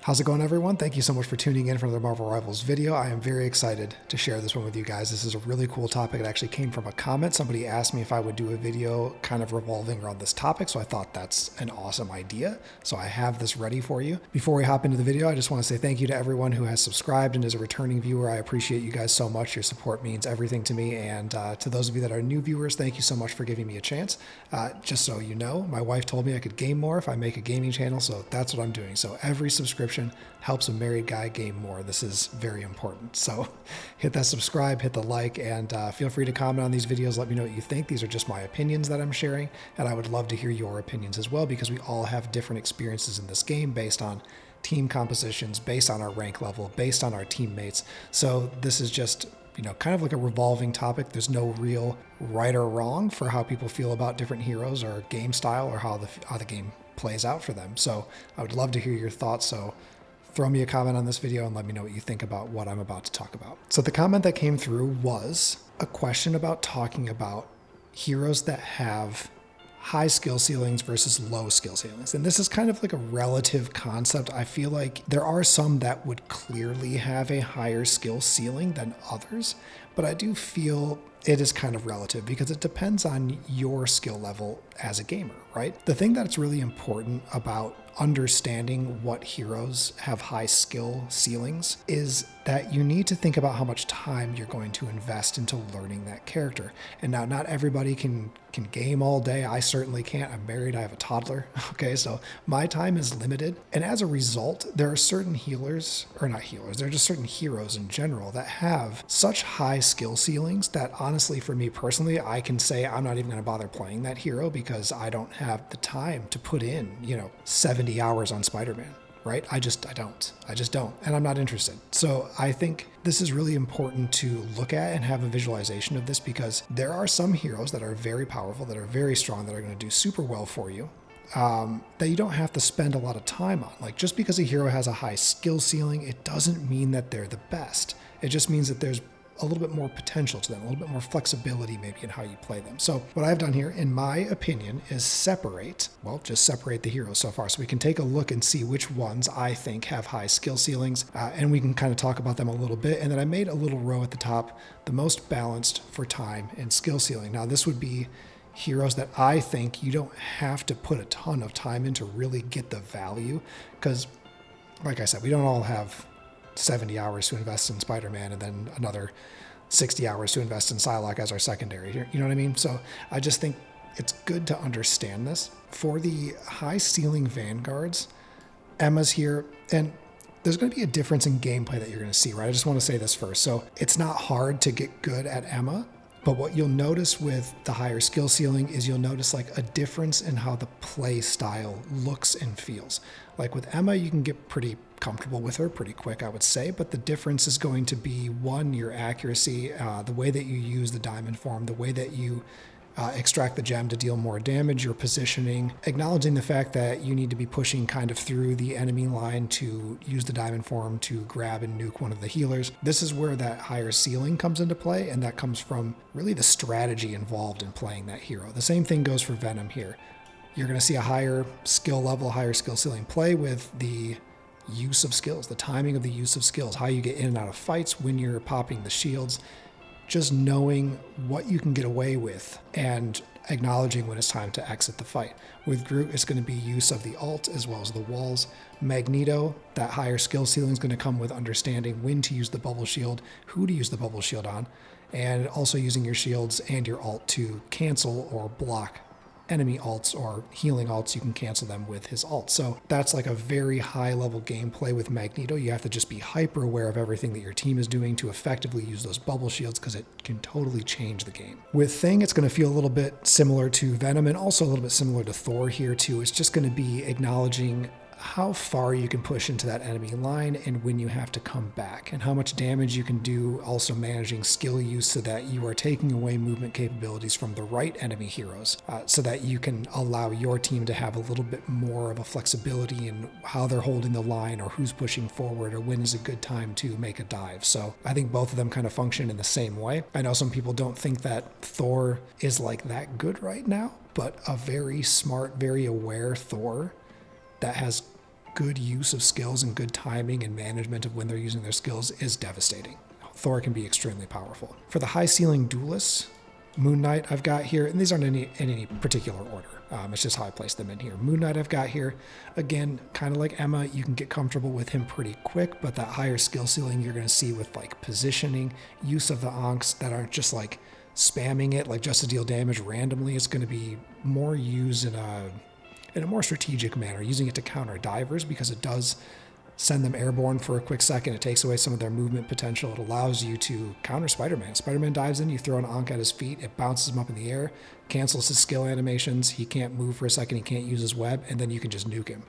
How's it going, everyone? Thank you so much for tuning in for the Marvel Rivals video. I am very excited to share this one with you guys. This is a really cool topic. It actually came from a comment. Somebody asked me if I would do a video kind of revolving around this topic, so I thought that's an awesome idea. So I have this ready for you. Before we hop into the video, I just want to say thank you to everyone who has subscribed and is a returning viewer. I appreciate you guys so much. Your support means everything to me. And to those of you that are new viewers, thank you so much for giving me a chance. Just so you know, my wife told me I could game more if I make a gaming channel, so that's what I'm doing. So every subscription helps a married guy game more. This is very important. So hit that subscribe, hit the like, and feel free to comment on these videos. Let me know what you think. These are just my opinions that I'm sharing, and I would love to hear your opinions as well, because we all have different experiences in this game based on team compositions, based on our rank level, based on our teammates. So this is just, you know, kind of like a revolving topic. There's no real right or wrong for how people feel about different heroes or game style or how the game plays out for them. So I would love to hear your thoughts. So throw me a comment on this video and let me know what you think about what I'm about to talk about. So the comment that came through was a question about talking about heroes that have high skill ceilings versus low skill ceilings. And this is kind of like a relative concept. I feel like there are some that would clearly have a higher skill ceiling than others, but I do feel it is kind of relative because it depends on your skill level as a gamer, right? The thing that's really important about understanding what heroes have high skill ceilings is that you need to think about how much time you're going to invest into learning that character. And now not everybody can game all day. I certainly can't. I'm married. I have a toddler. Okay, so my time is limited. And as a result, there are certain healers, or not healers, there are just certain heroes in general that have such high skill ceilings that honestly, for me personally, I can say I'm not even going to bother playing that hero because I don't have the time to put in, 70 hours on Spider-Man. Right? I just don't. And I'm not interested. So I think this is really important to look at and have a visualization of this, because there are some heroes that are very powerful, that are very strong, that are going to do super well for you, that you don't have to spend a lot of time on. Like, just because a hero has a high skill ceiling, it doesn't mean that they're the best. It just means that there's a little bit more potential to them, a little bit more flexibility maybe in how you play them. So what I've done here, in my opinion, is just separate the heroes so far. So we can take a look and see which ones I think have high skill ceilings, and we can kind of talk about them a little bit. And then I made a little row at the top, the most balanced for time and skill ceiling. Now this would be heroes that I think you don't have to put a ton of time in to really get the value, because like I said, we don't all have 70 hours to invest in Spider-Man and then another 60 hours to invest in Psylocke as our secondary. You know what I mean? So I just think it's good to understand this. For the high ceiling Vanguards, Emma's here, and there's going to be a difference in gameplay that you're going to see, right? I just want to say this first. So it's not hard to get good at Emma, but what you'll notice with the higher skill ceiling is you'll notice like a difference in how the play style looks and feels. Like with Emma, you can get pretty comfortable with her pretty quick, I would say, but the difference is going to be, one, your accuracy, the way that you use the diamond form, the way that you extract the gem to deal more damage, your positioning, acknowledging the fact that you need to be pushing kind of through the enemy line to use the diamond form to grab and nuke one of the healers. This is where that higher ceiling comes into play, and that comes from really the strategy involved in playing that hero. The same thing goes for Venom here. You're going to see a higher skill level, higher skill ceiling play with the use of skills, the timing of the use of skills, how you get in and out of fights when you're popping the shields, just knowing what you can get away with and acknowledging when it's time to exit the fight. With Groot, it's going to be use of the ult as well as the walls. Magneto, that higher skill ceiling is going to come with understanding when to use the bubble shield, who to use the bubble shield on, and also using your shields and your ult to cancel or block enemy ults or healing ults. You can cancel them with his ult. So that's like a very high level gameplay with Magneto. You have to just be hyper aware of everything that your team is doing to effectively use those bubble shields, because it can totally change the game. With Thing, it's going to feel a little bit similar to Venom and also a little bit similar to Thor here too. It's just going to be acknowledging how far you can push into that enemy line and when you have to come back, and how much damage you can do, also managing skill use so that you are taking away movement capabilities from the right enemy heroes, so that you can allow your team to have a little bit more of a flexibility in how they're holding the line or who's pushing forward or when is a good time to make a dive. So I think both of them kind of function in the same way. I know some people don't think that Thor is like that good right now, but a very smart, very aware Thor that has good use of skills and good timing and management of when they're using their skills is devastating. Thor can be extremely powerful. For the high ceiling duelists, Moon Knight I've got here, and these aren't in any particular order. It's just how I place them in here. Moon Knight I've got here. Again, kind of like Emma, you can get comfortable with him pretty quick, but that higher skill ceiling you're going to see with like positioning, use of the Ankhs that aren't just like spamming it like just to deal damage randomly. It's going to be more used in a more strategic manner, using it to counter divers because it does send them airborne for a quick second. It takes away some of their movement potential. It allows you to counter Spider-Man. Spider-Man dives in, you throw an Ankh at his feet, it bounces him up in the air, cancels his skill animations, he can't move for a second, he can't use his web, and then you can just nuke him.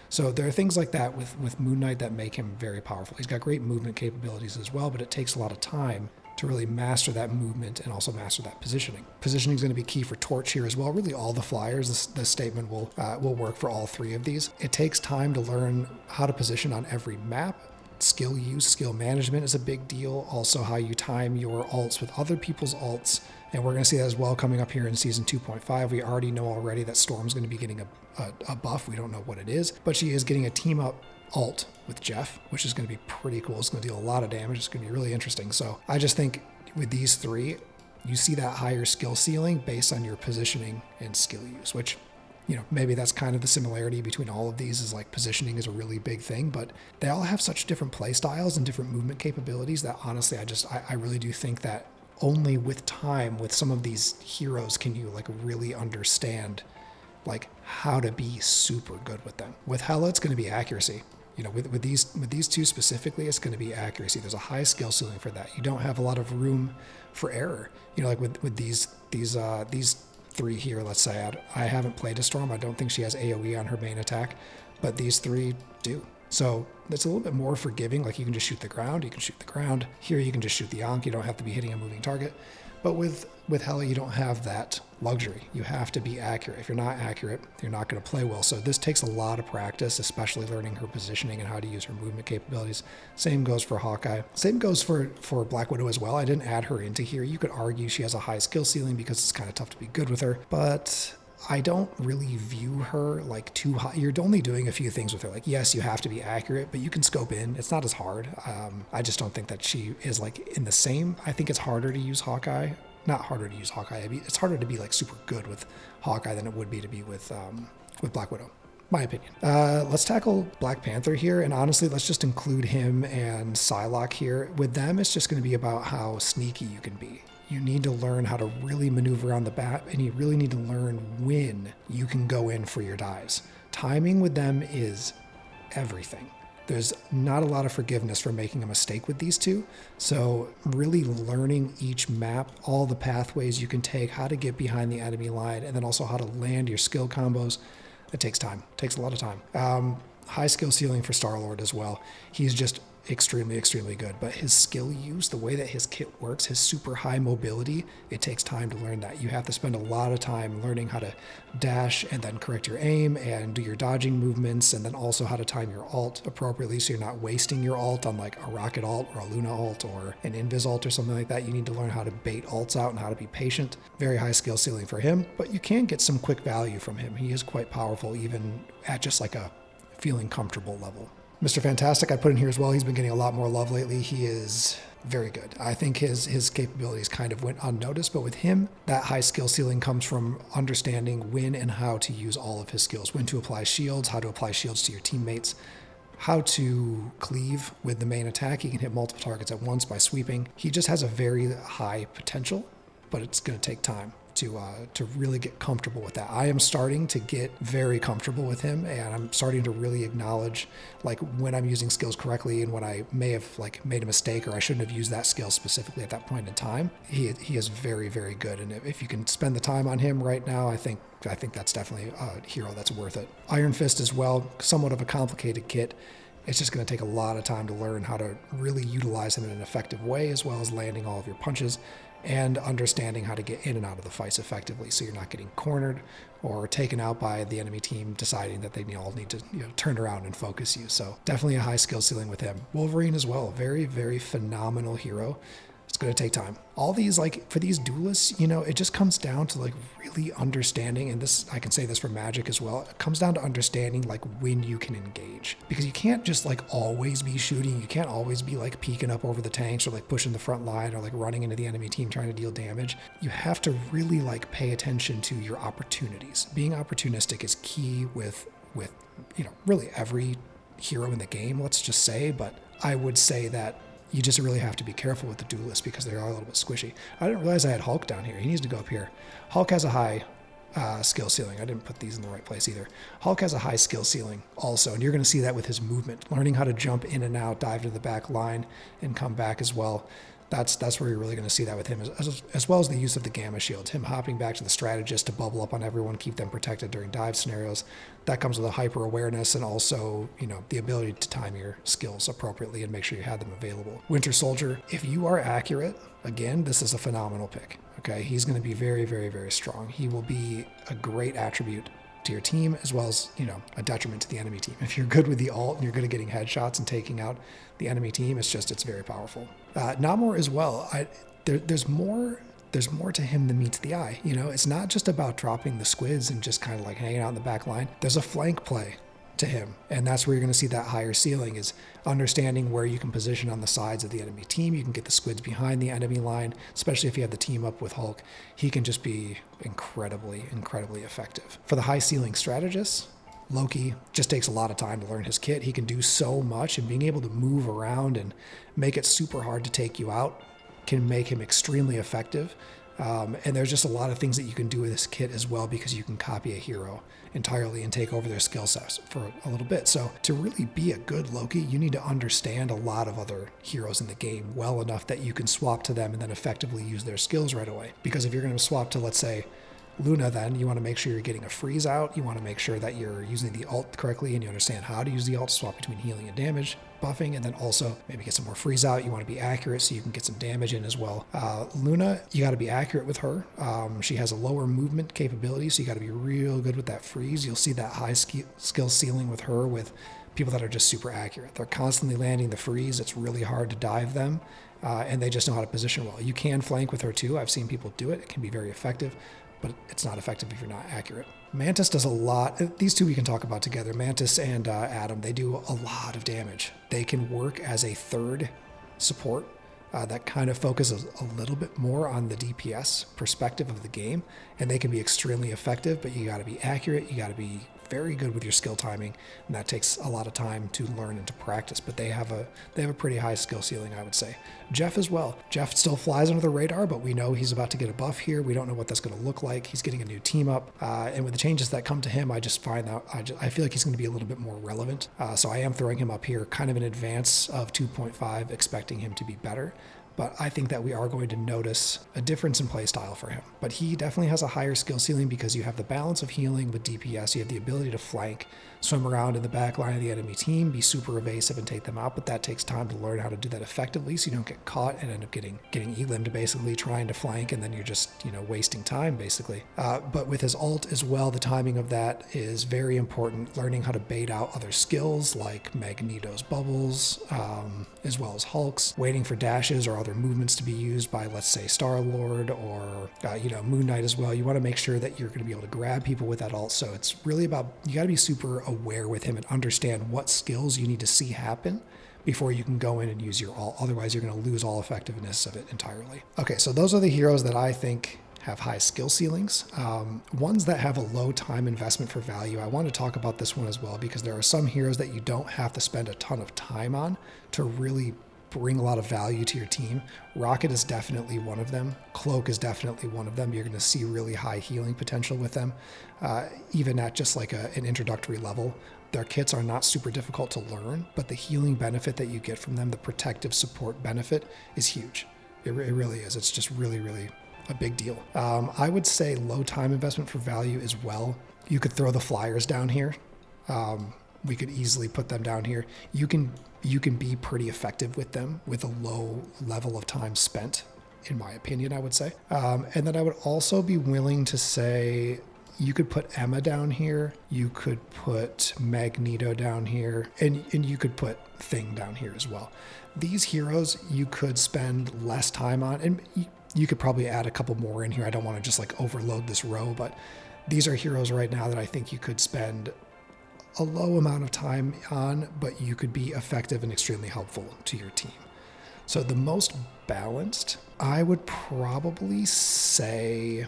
So there are things like that with Moon Knight that make him very powerful. He's got great movement capabilities as well, but it takes a lot of time to really master that movement and also master that positioning. Positioning is going to be key for Torch here as well. Really all the flyers, this statement will work for all three of these. It takes time to learn how to position on every map. Skill use, skill management is a big deal. Also how you time your ults with other people's ults. And we're going to see that as well coming up here in season 2.5. We already know already that Storm's going to be getting a buff. We don't know what it is, but she is getting a team up ult with Jeff, which is going to be pretty cool. It's going to deal a lot of damage. It's going to be really interesting. So I just think with these three, you see that higher skill ceiling based on your positioning and skill use, which, you know, maybe that's kind of the similarity between all of these is like positioning is a really big thing, but they all have such different play styles and different movement capabilities that honestly, I really do think that only with time with some of these heroes can you like really understand like how to be super good with them. With Hela, it's going to be accuracy. You know, with these two specifically, it's going to be accuracy. There's a high skill ceiling for that. You don't have a lot of room for error. You know, like with these three here, let's say, I haven't played a Storm. I don't think she has AoE on her main attack, but these three do. So it's a little bit more forgiving. Like you can just shoot the ground. You can shoot the ground. Here you can just shoot the Ankh. You don't have to be hitting a moving target. But with Hela, you don't have that luxury. You have to be accurate. If you're not accurate, you're not going to play well. So this takes a lot of practice, especially learning her positioning and how to use her movement capabilities. Same goes for Hawkeye. Same goes for Black Widow as well. I didn't add her into here. You could argue she has a high skill ceiling because it's kind of tough to be good with her. But I don't really view her like too high. You're only doing a few things with her. Like, yes, you have to be accurate, but you can scope in. It's not as hard. I just don't think that she is like in the same. I think it's harder to use Hawkeye. Not harder to use Hawkeye. It's harder to be like super good with Hawkeye than it would be to be with Black Widow. My opinion. Let's tackle Black Panther here, and honestly, let's just include him and Psylocke here. With them, it's just going to be about how sneaky you can be. You need to learn how to really maneuver on the bat, and you really need to learn when you can go in for your dives. Timing with them is everything. There's not a lot of forgiveness for making a mistake with these two. So really learning each map, all the pathways you can take, how to get behind the enemy line, and then also how to land your skill combos. It takes time. It takes a lot of time. High skill ceiling for Star-Lord as well. He's just extremely, extremely good. But his skill use, the way that his kit works, his super high mobility, it takes time to learn that. You have to spend a lot of time learning how to dash and then correct your aim and do your dodging movements, and then also how to time your ult appropriately so you're not wasting your ult on like a rocket ult or a Luna ult or an Invis ult or something like that. You need to learn how to bait ults out and how to be patient. Very high skill ceiling for him, but you can get some quick value from him. He is quite powerful even at just like a feeling comfortable level. Mr. Fantastic, I put in here as well. He's been getting a lot more love lately. He is very good. I think his capabilities kind of went unnoticed, but with him, that high skill ceiling comes from understanding when and how to use all of his skills, when to apply shields, how to apply shields to your teammates, how to cleave with the main attack. He can hit multiple targets at once by sweeping. He just has a very high potential, but it's going to take time to really get comfortable with that. I am starting to get very comfortable with him, and I'm starting to really acknowledge like when I'm using skills correctly and when I may have like made a mistake or I shouldn't have used that skill specifically at that point in time. He is very, very good, and if you can spend the time on him right now, I think that's definitely a hero that's worth it. Iron Fist as well, somewhat of a complicated kit. It's just going to take a lot of time to learn how to really utilize him in an effective way, as well as landing all of your punches and understanding how to get in and out of the fights effectively so you're not getting cornered or taken out by the enemy team deciding that they all need to turn around and focus you. So definitely a high skill ceiling with him. Wolverine as well, very, very phenomenal hero. It's going to take time. All these, like for these duelists, you know, it just comes down to like really understanding, and this, I can say this for Magic as well, it comes down to understanding like when you can engage, because you can't just like always be shooting. You can't always be like peeking up over the tanks or like pushing the front line or like running into the enemy team trying to deal damage. You have to really like pay attention to your opportunities. Being opportunistic is key with you know, really every hero in the game, let's just say, but I would say that you just really have to be careful with the duelists because they are a little bit squishy. I didn't realize I had Hulk down here. He needs to go up here. Hulk has a high skill ceiling. I didn't put these in the right place either. Hulk has a high skill ceiling also, and you're going to see that with his movement, learning how to jump in and out, dive to the back line, and come back as well. That's where you're really going to see that with him, as well as the use of the Gamma Shield, him hopping back to the Strategist to bubble up on everyone, keep them protected during dive scenarios. That comes with a hyper awareness and also, you know, the ability to time your skills appropriately and make sure you have them available. Winter Soldier, if you are accurate, again, this is a phenomenal pick. Okay, he's going to be very, very, very strong. He will be a great attribute to your team, as well as, you know, a detriment to the enemy team. If you're good with the ult and you're good at getting headshots and taking out the enemy team, it's very powerful. Namor as well. There's more to him than meets the eye. You know, it's not just about dropping the squids and just kind of like hanging out in the back line. There's a flank play to him, and that's where you're going to see that higher ceiling, is understanding where you can position on the sides of the enemy team. You can get the squids behind the enemy line, especially if you have the team up with Hulk. He can just be incredibly effective. For the high ceiling strategists, Loki just takes a lot of time to learn his kit. He can do so much, and being able to move around and make it super hard to take you out can make him extremely effective. And there's just a lot of things that you can do with this kit as well, because you can copy a hero entirely and take over their skill sets for a little bit. So to really be a good Loki, you need to understand a lot of other heroes in the game well enough that you can swap to them and then effectively use their skills right away. Because if you're going to swap to, let's say, Luna, then you want to make sure you're getting a freeze out. You want to make sure that you're using the ult correctly and you understand how to use the ult to swap between healing and damage, buffing, and then also maybe get some more freeze out. You want to be accurate so you can get some damage in as well. Luna, you got to be accurate with her. She has a lower movement capability, so you got to be real good with that freeze. You'll see that high skill ceiling with her with people that are just super accurate. They're constantly landing the freeze. It's really hard to dive them, and they just know how to position well. You can flank with her too. I've seen people do it. It can be very effective, but it's not effective if you're not accurate. Mantis does a lot. These two we can talk about together. Mantis and Adam, they do a lot of damage. They can work as a third support that kind of focuses a little bit more on the DPS perspective of the game, and they can be extremely effective, but you got to be accurate. You got to be very good with your skill timing, and that takes a lot of time to learn and to practice, but they have a pretty high skill ceiling, I would say. Jeff as well. Jeff still flies under the radar, but we know he's about to get a buff here. We don't know what that's going to look like. He's getting a new team up, and with the changes that come to him, I just find that I feel like he's going to be a little bit more relevant. So I am throwing him up here kind of in advance of 2.5, expecting him to be better. But I think that we are going to notice a difference in play style for him. But he definitely has a higher skill ceiling because you have the balance of healing with DPS. You have the ability to flank, swim around in the back line of the enemy team, be super evasive and take them out. But that takes time to learn how to do that effectively so you don't get caught and end up getting elimed basically trying to flank, and then you're just, wasting time basically. But with his ult as well, the timing of that is very important. Learning how to bait out other skills like Magneto's bubbles, as well as Hulk's, waiting for dashes or other movements to be used by, let's say, Star-Lord or, Moon Knight as well. You want to make sure that you're going to be able to grab people with that ult. So it's really about, you got to be super aware with him and understand what skills you need to see happen before you can go in and use your ult. Otherwise, you're going to lose all effectiveness of it entirely. Okay, so those are the heroes that I think have high skill ceilings. Ones that have a low time investment for value. I want to talk about this one as well because there are some heroes that you don't have to spend a ton of time on to really bring a lot of value to your team. Rocket is definitely one of them. Cloak is definitely one of them. You're going to see really high healing potential with them, even at just like an introductory level. Their kits are not super difficult to learn, but the healing benefit that you get from them, the protective support benefit, is huge. It really is. It's just really a big deal. I would say low time investment for value as well. You could throw the flyers down here. We could easily put them down here. You can be pretty effective with them with a low level of time spent, in my opinion, I would say. And then I would also be willing to say you could put Emma down here, you could put Magneto down here, and you could put Thing down here as well. These heroes you could spend less time on, and you could probably add a couple more in here. I don't want to just like overload this row, but these are heroes right now that I think you could spend a low amount of time on, but you could be effective and extremely helpful to your team. So the most balanced, I would probably say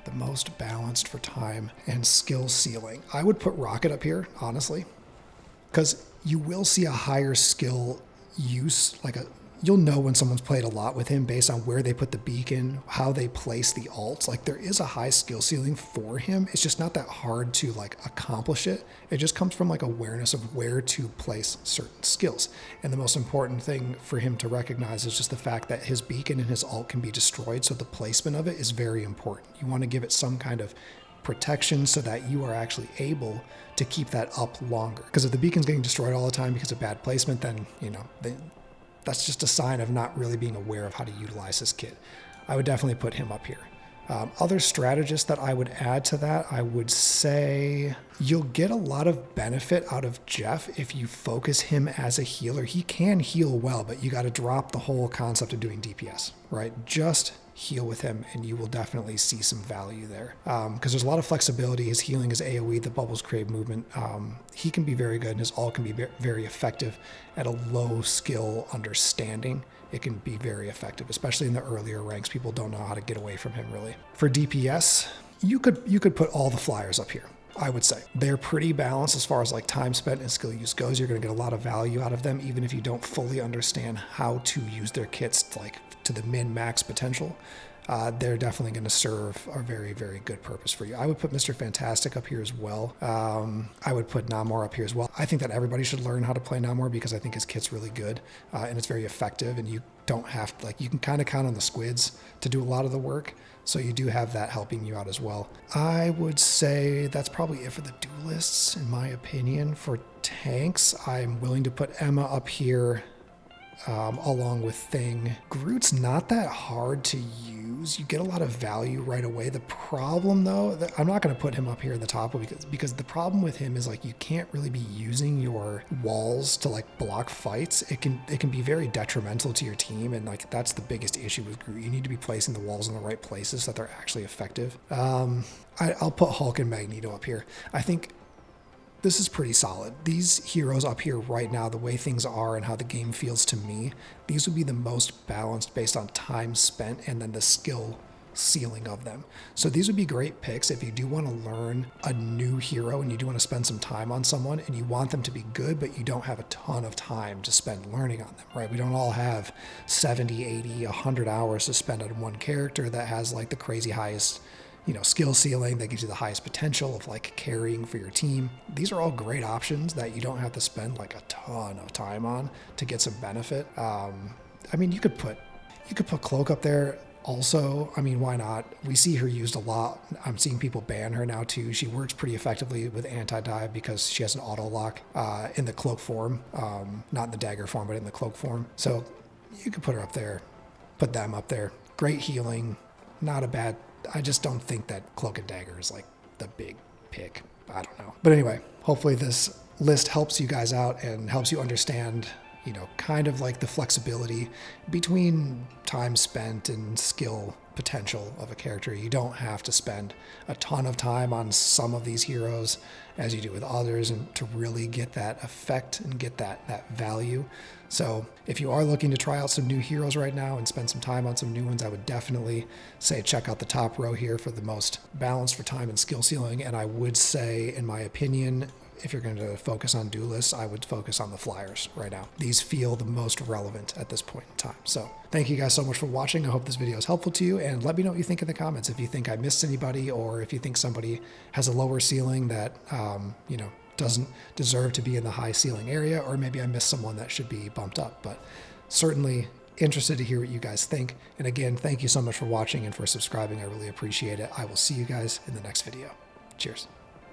the most balanced for time and skill ceiling, I would put Rocket up here, honestly, because you will see a higher skill use, you'll know when someone's played a lot with him based on where they put the beacon, how they place the ults. Like, there is a high skill ceiling for him. It's just not that hard to like accomplish it. It just comes from like awareness of where to place certain skills. And the most important thing for him to recognize is just the fact that his beacon and his ult can be destroyed. So the placement of it is very important. You want to give it some kind of protection so that you are actually able to keep that up longer. Because if the beacon's getting destroyed all the time because of bad placement, then, that's just a sign of not really being aware of how to utilize this kit. I would definitely put him up here. Other strategists that I would add to that, I would say you'll get a lot of benefit out of Jeff if you focus him as a healer. He can heal well, but you got to drop the whole concept of doing DPS, right? Just heal with him and you will definitely see some value there. Because there's a lot of flexibility. His healing is AoE, the bubbles create movement. He can be very good and his ult can be very effective at a low skill understanding. It can be very effective, especially in the earlier ranks. People don't know how to get away from him really. For DPS, you could put all the flyers up here. I would say they're pretty balanced as far as like time spent and skill use goes. You're going to get a lot of value out of them, even if you don't fully understand how to use their kits like to the min-max potential. They're definitely going to serve a very, very good purpose for you. I would put Mr. Fantastic up here as well. I would put Namor up here as well. I think that everybody should learn how to play Namor because I think his kit's really good and it's very effective, and you don't have to, you can kind of count on the squids to do a lot of the work. So you do have that helping you out as well. I would say that's probably it for the duelists, in my opinion. For tanks, I'm willing to put Emma up here along with Thing. Groot's not that hard to use. You get a lot of value right away. The problem though, I'm not going to put him up here in the top because the problem with him is like you can't really be using your walls to like block fights. It can be very detrimental to your team, and like that's the biggest issue with Groot. You need to be placing the walls in the right places so that they're actually effective. I'll put Hulk and Magneto up here. I think this is pretty solid. These heroes up here right now, the way things are and how the game feels to me, these would be the most balanced based on time spent and then the skill ceiling of them. So these would be great picks if you do want to learn a new hero and you do want to spend some time on someone and you want them to be good, but you don't have a ton of time to spend learning on them, right? We don't all have 70, 80, 100 hours to spend on one character that has like the crazy highest skill ceiling that gives you the highest potential of like carrying for your team. These are all great options that you don't have to spend like a ton of time on to get some benefit. I mean, you could put Cloak up there also. I mean, why not? We see her used a lot. I'm seeing people ban her now too. She works pretty effectively with anti-dive because she has an auto lock in the Cloak form, not in the dagger form, but in the Cloak form. So you could put her up there, put them up there. Great healing, not a bad. I just don't think that Cloak and Dagger is like the big pick. I don't know. But anyway, hopefully this list helps you guys out and helps you understand, kind of like the flexibility between time spent and skill potential of a character. You don't have to spend a ton of time on some of these heroes as you do with others and to really get that effect and get that value. So if you are looking to try out some new heroes right now and spend some time on some new ones, I would definitely say check out the top row here for the most balanced for time and skill ceiling. And I would say, in my opinion, if you're going to focus on duelists, I would focus on the flyers right now. These feel the most relevant at this point in time. So thank you guys so much for watching. I hope this video is helpful to you, and let me know what you think in the comments. If you think I missed anybody, or if you think somebody has a lower ceiling that, doesn't deserve to be in the high ceiling area, or maybe I missed someone that should be bumped up. But certainly interested to hear what you guys think. And again, thank you so much for watching and for subscribing. I really appreciate it. I will see you guys in the next video. Cheers.